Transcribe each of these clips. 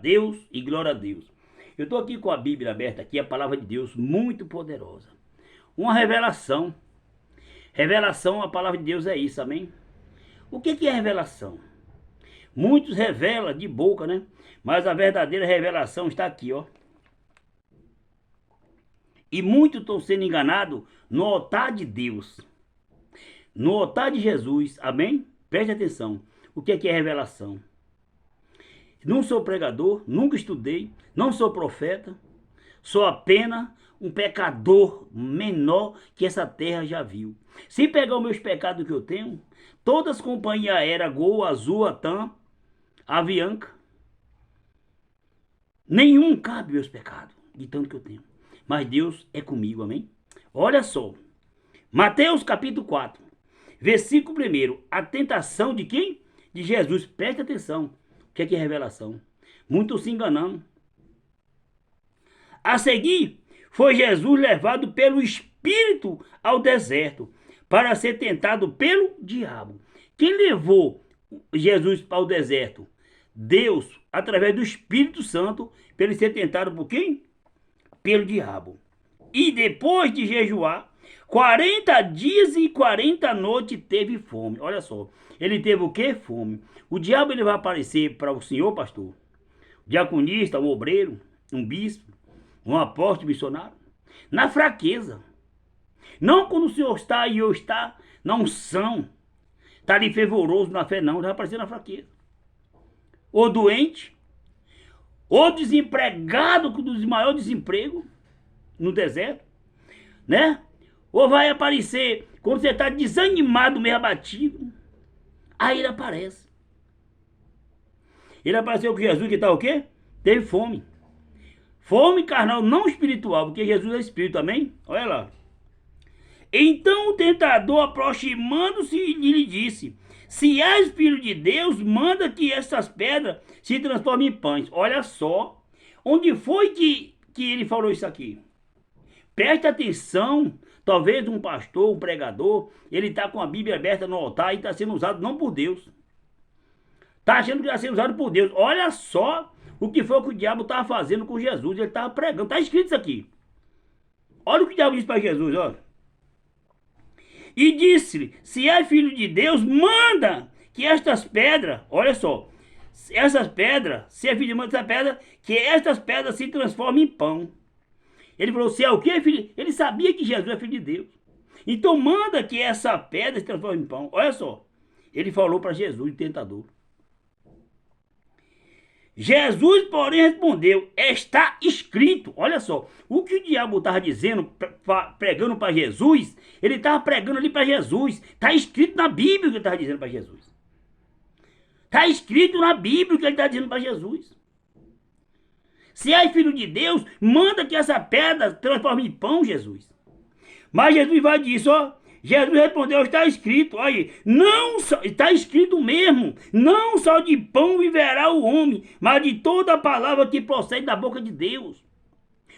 Deus e glória a Deus. Eu estou aqui com a Bíblia aberta aqui, a palavra de Deus muito poderosa. Uma revelação. Revelação, a palavra de Deus é isso, amém? O que é revelação? Muitos revelam de boca, né? Mas a verdadeira revelação está aqui, ó. E muitos estão sendo enganados no altar de Deus. No altar de Jesus, amém? Preste atenção. O que é revelação? Não sou pregador, nunca estudei, não sou profeta, sou apenas um pecador menor que essa terra já viu. Se pegar os meus pecados que eu tenho, todas as companhias aéreas, Gol, Azul, Latam, Avianca, nenhum cabe meus pecados, de tanto que eu tenho. Mas Deus é comigo, amém? Olha só, Mateus capítulo 4, versículo 1, a tentação de quem? De Jesus, preste atenção. O que é revelação? Muitos se enganando. A seguir, foi Jesus levado pelo Espírito ao deserto para ser tentado pelo diabo. Quem levou Jesus para o deserto? Deus, através do Espírito Santo, para ele ser tentado por quem? Pelo diabo. E depois de jejuar, 40 dias e 40 noites teve fome. Olha só, ele teve o que? Fome. O diabo ele vai aparecer para o senhor, pastor, um diaconista, um obreiro, um bispo, um apóstolo missionário, na fraqueza. Não quando o senhor está e eu está na unção, está ali fervoroso na fé, não, ele vai aparecer na fraqueza. Ou doente, ou desempregado, com dos maiores desempregos no deserto, né? Ou vai aparecer quando você está desanimado, meio abatido. Aí ele aparece. Ele apareceu com Jesus que está o quê? Teve fome. Fome carnal, não espiritual, porque Jesus é espírito, amém? Olha lá. Então o tentador, aproximando-se, lhe disse: se és filho de Deus, manda que essas pedras se transformem em pães. Olha só, onde foi que ele falou isso aqui? Preste atenção, talvez um pastor, um pregador, ele está com a Bíblia aberta no altar e está sendo usado não por Deus. Está achando que está sendo usado por Deus. Olha só o que foi que o diabo estava fazendo com Jesus. Ele estava pregando. Está escrito isso aqui. Olha o que o diabo disse para Jesus, olha. E disse-lhe: se é filho de Deus, manda que estas pedras, olha só, essas pedras, se é filho de Deus, essa pedra, que estas pedras se transformem em pão. Ele falou: se é o que, filho? Ele sabia que Jesus é filho de Deus. Então manda que essa pedra se transforme em pão. Olha só. Ele falou para Jesus, o tentador. Jesus, porém, respondeu: está escrito. Olha só, o que o diabo estava dizendo, pregando para Jesus, ele estava pregando ali para Jesus. Está escrito na Bíblia o que ele estava dizendo para Jesus. Está escrito na Bíblia o que ele está dizendo para Jesus. Se é filho de Deus, manda que essa pedra transforme em pão, Jesus. Mas Jesus vai dizer, ó, Jesus respondeu: está escrito, aí, não só, está escrito mesmo, não só de pão viverá o homem, mas de toda a palavra que procede da boca de Deus.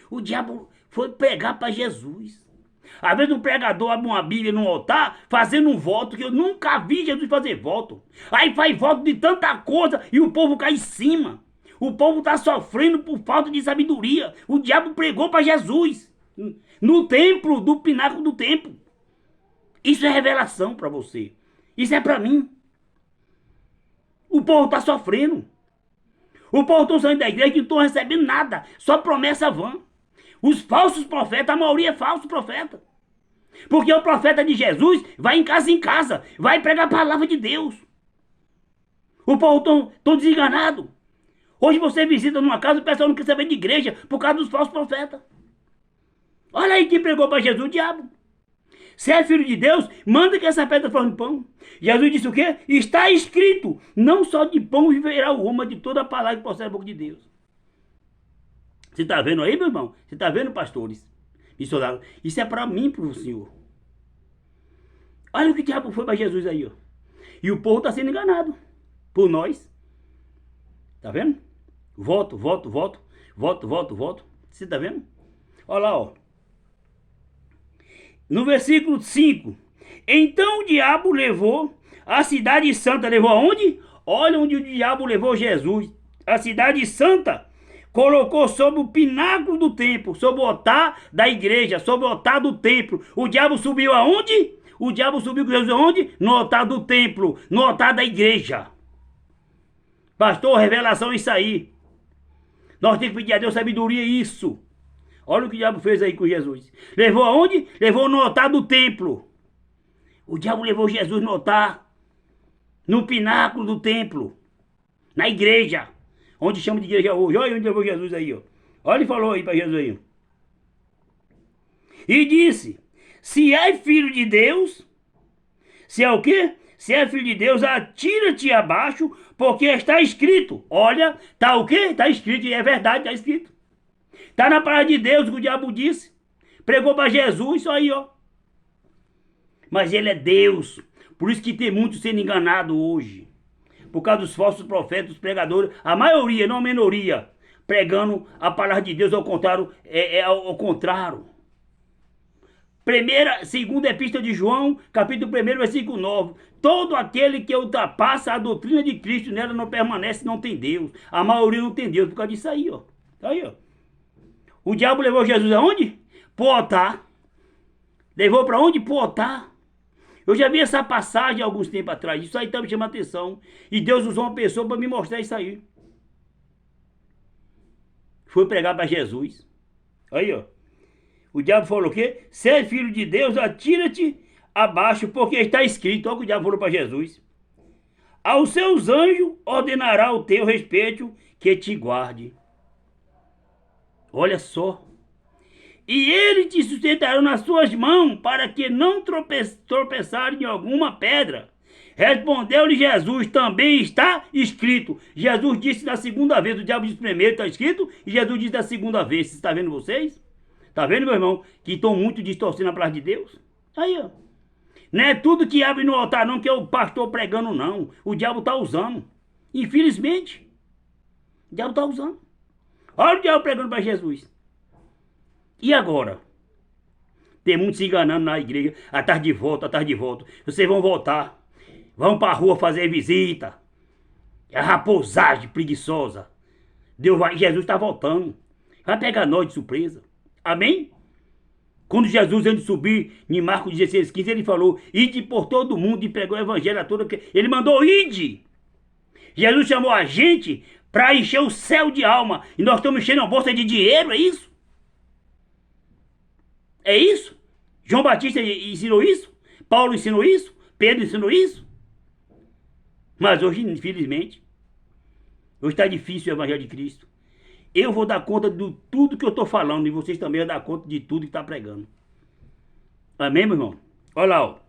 O diabo foi pregar para Jesus. Às vezes um pregador abre uma Bíblia no altar, fazendo um voto, que eu nunca vi Jesus fazer voto. Aí faz voto de tanta coisa e o povo cai em cima. O povo está sofrendo por falta de sabedoria. O diabo pregou para Jesus, no templo, do pináculo do templo. Isso é revelação para você. Isso é para mim. O povo está sofrendo. O povo está saindo da igreja e não estão recebendo nada. Só promessa vã. Os falsos profetas, a maioria é falso profeta. Porque o profeta de Jesus vai em casa, vai pregar a palavra de Deus. O povo está desenganado. Hoje você visita numa casa, o pessoal não quer saber de igreja por causa dos falsos profetas. Olha aí quem pregou para Jesus, o diabo. Se é filho de Deus, manda que essa pedra forme pão. Jesus disse o quê? Está escrito: não só de pão viverá o homem, mas de toda a palavra que procede da boca de Deus. Você está vendo aí, meu irmão? Você está vendo, pastores? Missionários? Isso é para mim, para o Senhor. Olha o que o diabo foi para Jesus aí, ó. E o povo está sendo enganado por nós. Está vendo? Voto. Você está vendo? Olha lá, ó. No versículo 5. Então o diabo levou a cidade santa. Levou aonde? Olha onde o diabo levou Jesus. a cidade santa, colocou sobre o pináculo do templo, sobre o altar da igreja, sobre o altar do templo. O diabo subiu aonde? O diabo subiu com Jesus aonde? No altar do templo, no altar da igreja. Pastor, revelação isso aí. Nós temos que pedir a Deus sabedoria isso. Olha o que o diabo fez aí com Jesus. Levou aonde? Levou no altar do templo. O diabo levou Jesus no altar, no pináculo do templo, na igreja, onde chama de igreja hoje. Olha onde levou Jesus aí, ó. Olha, ele falou aí para Jesus aí. E disse: se é filho de Deus, se é o quê? Se é filho de Deus, atira-te abaixo, porque está escrito. Olha, tá o quê? Está escrito, e é verdade, está escrito. Está na palavra de Deus, que o diabo disse. Pregou para Jesus, isso aí, ó. Mas ele é Deus. Por isso que tem muito sendo enganado hoje. Por causa dos falsos profetas, dos pregadores. A maioria, não a minoria, pregando a palavra de Deus ao contrário. Ao contrário. Segunda epístola de João, capítulo 1, versículo 9. Todo aquele que ultrapassa a doutrina de Cristo, nela não permanece, não tem Deus. A maioria não tem Deus por causa disso aí, ó. Tá aí, ó. O diabo levou Jesus aonde? Pro altar. Levou para onde? Pro altar. Eu já vi essa passagem há alguns tempos atrás. Isso aí tá me chamando a atenção. E Deus usou uma pessoa para me mostrar isso aí. Foi pregar para Jesus. Aí, ó. O diabo falou o quê? Se é filho de Deus, atira-te abaixo, porque está escrito. Olha o que o diabo falou para Jesus. Aos seus anjos ordenará o teu respeito, que te guarde. Olha só. E ele te sustentará nas suas mãos, para que não tropeçar em alguma pedra. Respondeu-lhe Jesus: também está escrito. Jesus disse da segunda vez. O diabo disse primeiro, está escrito. E Jesus disse da segunda vez. Está vendo vocês? Está vendo, meu irmão? Que estão muito distorcendo a palavra de Deus? Aí, ó. Não é tudo que abre no altar, não, que é o pastor pregando, não. O diabo está usando. Infelizmente. O diabo está usando. Olha o diabo pregando para Jesus. E agora? Tem muitos se enganando na igreja. Atrás de volta, atrás de volta. Vocês vão voltar. Vão para a rua fazer visita. É a raposagem preguiçosa. Jesus está voltando. Vai pegar nós de surpresa. Amém? Quando Jesus, antes de subir, em Marcos 16, 15, ele falou: ide por todo mundo e pregou o evangelho a todo. Ele mandou ide. Jesus chamou a gente para encher o céu de alma. E nós estamos enchendo a bolsa de dinheiro, é isso? É isso? João Batista ensinou isso? Paulo ensinou isso? Pedro ensinou isso? Mas hoje, infelizmente, hoje está difícil o evangelho de Cristo. Eu vou dar conta de tudo que eu estou falando e vocês também vão dar conta de tudo que está pregando. Amém, meu irmão? Olha lá, ó.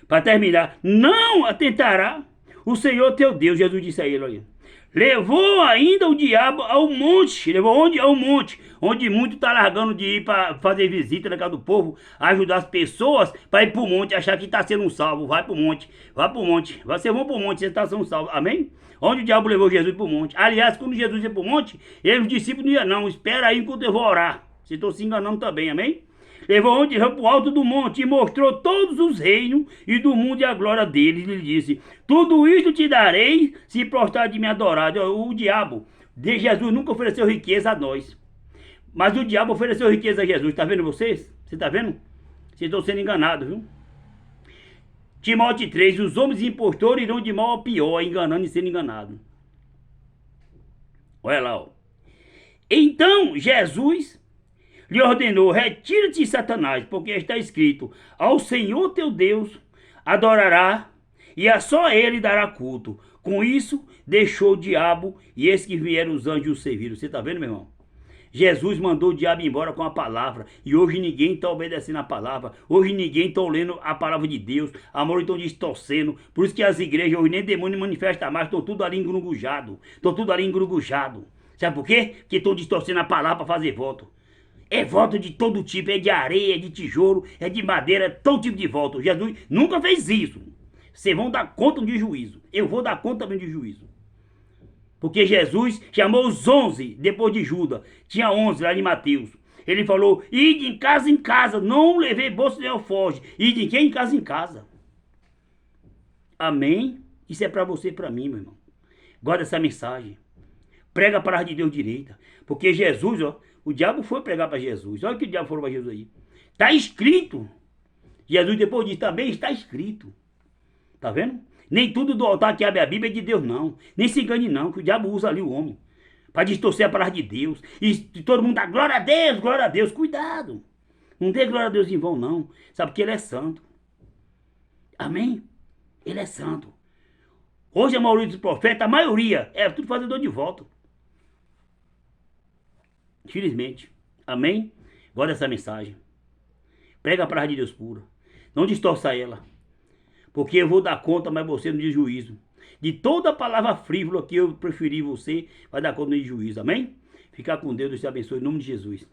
Para terminar, não atentará o Senhor teu Deus, Jesus disse a ele, olha. Levou ainda o diabo ao monte. Levou onde? Ao monte. Onde muito está largando de ir para fazer visita na casa do povo, ajudar as pessoas para ir para o monte, achar que está sendo um salvo. Vai para o monte. Vai para o monte. Vocês vão para o monte, você está sendo salvo. Amém? Onde o diabo levou Jesus para o monte. Aliás, quando Jesus ia para o monte, os discípulos não iam não. Espera aí enquanto eu vou orar. Vocês estão se enganando também, amém? Levou onde? Levou para o alto do monte e mostrou todos os reinos e do mundo e a glória deles. E lhe disse: tudo isto te darei se prostrar de me adorar. O diabo de Jesus nunca ofereceu riqueza a nós. Mas o diabo ofereceu riqueza a Jesus. Está vendo vocês? Você está vendo? Vocês estão sendo enganados, viu? Timóteo 3, os homens impostores irão de mal a pior, enganando e sendo enganados. Olha lá, ó. Então Jesus lhe ordenou: retira-te, Satanás, porque está escrito: ao Senhor teu Deus adorará, e a só ele dará culto. Com isso, deixou o diabo, e eis que vieram os anjos e o serviram. Você está vendo, meu irmão? Jesus mandou o diabo embora com a palavra. E hoje ninguém está obedecendo a palavra. Hoje ninguém está lendo a palavra de Deus. Amor, estão distorcendo. Por isso que as igrejas hoje nem demônio manifesta mais. Estão tudo ali engrugujado. Estão tudo ali engrugujado. Sabe por quê? Porque estão distorcendo a palavra para fazer voto. É voto de todo tipo. É de areia, é de tijolo, é de madeira, é todo tipo de voto. Jesus nunca fez isso. Vocês vão dar conta de juízo. Eu vou dar conta também de juízo. Porque Jesus chamou os 11 depois de Judas. Tinha 11 lá em Mateus. Ele falou: ide em casa, não levei bolsa nem alforje. Ide em quem? Em casa. Amém? Isso é para você e para mim, meu irmão. Guarda essa mensagem. Prega a palavra de Deus direita. Porque Jesus, ó, o diabo foi pregar para Jesus. Olha o que o diabo falou para Jesus aí. Está escrito. Jesus depois disse, também está escrito. Tá vendo? Nem tudo do altar que abre a Bíblia é de Deus, não. Nem se engane, não, que o diabo usa ali o homem. Para distorcer a palavra de Deus. E todo mundo dá glória a Deus, glória a Deus. Cuidado. Não dê glória a Deus em vão, não. Sabe que Ele é santo. Amém? Ele é santo. Hoje a maioria dos profetas, a maioria, é tudo fazedor de voto. Infelizmente. Amém? Guarda essa mensagem. Prega a palavra de Deus pura. Não distorça ela. Porque eu vou dar conta, mas você no dia de juízo. De toda palavra frívola que eu preferi você, vai dar conta no dia de juízo. Amém? Ficar com Deus, Deus te abençoe em nome de Jesus.